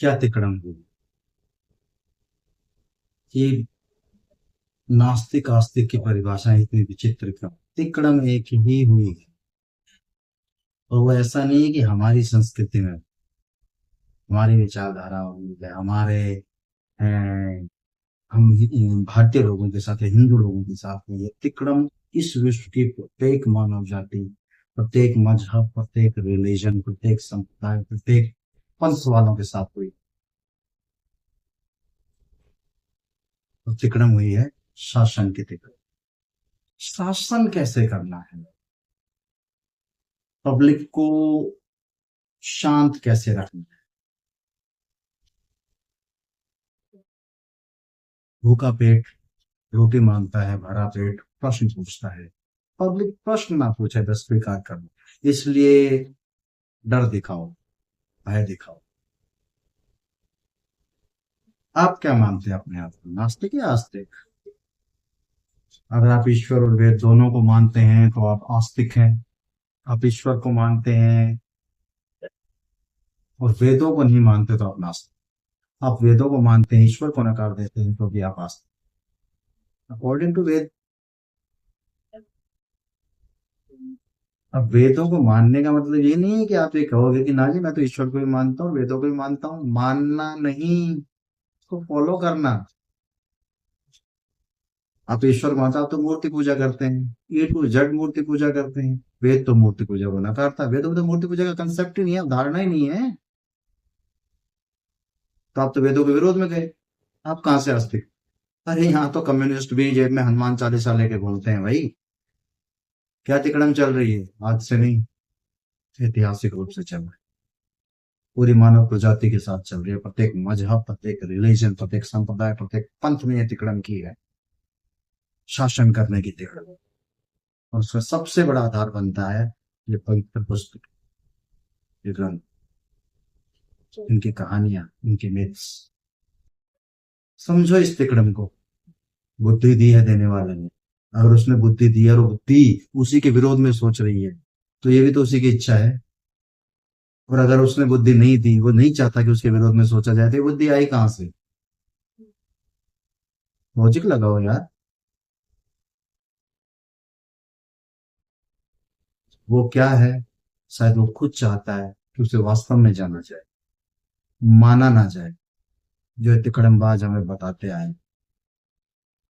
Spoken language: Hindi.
क्या तिकड़म हुई? ये नास्तिक आस्तिक की परिभाषा इतनी विचित्र क्यों? तिकड़म एक ही हुई है। और वो ऐसा नहीं है कि हमारी संस्कृति में, हमारी विचारधारा में, हमारे अ, हम भारतीय लोगों के साथ या हिंदू लोगों के साथ में ये तिकड़म इस विश्व की प्रत्येक मानव जाति, प्रत्येक मजहब, प्रत्येक रिलीजन, प्रत्येक संप्रदाय, प्रत्येक पंथ वालों के साथ हुई। तो तिकड़म हुई है शासन की तिकड़म। शासन कैसे करना है, पब्लिक को शांत कैसे रखना है, भूखा पेट रोटी मांगता है, भरा पेट प्रश्न पूछता है। पब्लिक प्रश्न ना पूछे, बस स्वीकार कर लो। इसलिए डर दिखाओ, भय दिखाओ। आप क्या मानते हैं अपने आप को, नास्तिक या आस्तिक? अगर आप ईश्वर और वेद दोनों को मानते हैं तो आप आस्तिक हैं। आप ईश्वर को मानते हैं और वेदों को नहीं मानते तो आप नास्तिक। आप वेदों को मानते हैं, ईश्वर को नकार देते हैं, तो भी आप आस्तिक। अकॉर्डिंग टू वेद, अब वेदों को मानने का मतलब ये नहीं है कि आप ये कहोगे कि ना जी मैं तो ईश्वर को भी मानता हूँ, वेदों को भी मानता हूँ। मानना नहीं, उसको फॉलो करना। आप ईश्वर मानते हो, आप तो मूर्ति पूजा करते हैं, ए टू जेड मूर्ति पूजा करते हैं। वेद तो मूर्ति पूजा को नकारता है, वेदों में तो मूर्ति पूजा का कंसेप्ट ही नहीं है, धारणा ही नहीं है। तो आप तो वेदों के विरोध में गए। आप कहाँ से आस्तिक? अरे यहाँ तो कम्युनिस्ट भी जेब में हनुमान चालीसा लेके घूमते हैं भाई। क्या तिकड़म चल रही है? आज से नहीं, ऐतिहासिक रूप से चल रही है। पूरी मानव प्रजाति के साथ चल रही है। प्रत्येक मजहब, प्रत्येक रिलीजन, प्रत्येक संप्रदाय, प्रत्येक पंथ ने यह तिकड़म की है, शासन करने की तिकड़म। और उसका सबसे बड़ा आधार बनता है ये पवित्र पुस्तक, ये ग्रंथ, इनकी कहानियां, इनके मिथ्स। समझो इस तिकड़म को। बुद्धि दी है देने वाले ने। अगर उसने बुद्धि दी और बुद्धि उसी के विरोध में सोच रही है, तो ये भी तो उसी की इच्छा है। और अगर उसने बुद्धि नहीं दी, वो नहीं चाहता कि उसके विरोध में सोचा जाए, तो ये बुद्धि आई कहां से? लॉजिक लगाओ यार। वो क्या है? शायद वो खुद चाहता है कि उसे वास्तव में जाना जाए, माना ना जाए, जो ये तिकड़मबाज हमें बताते आए।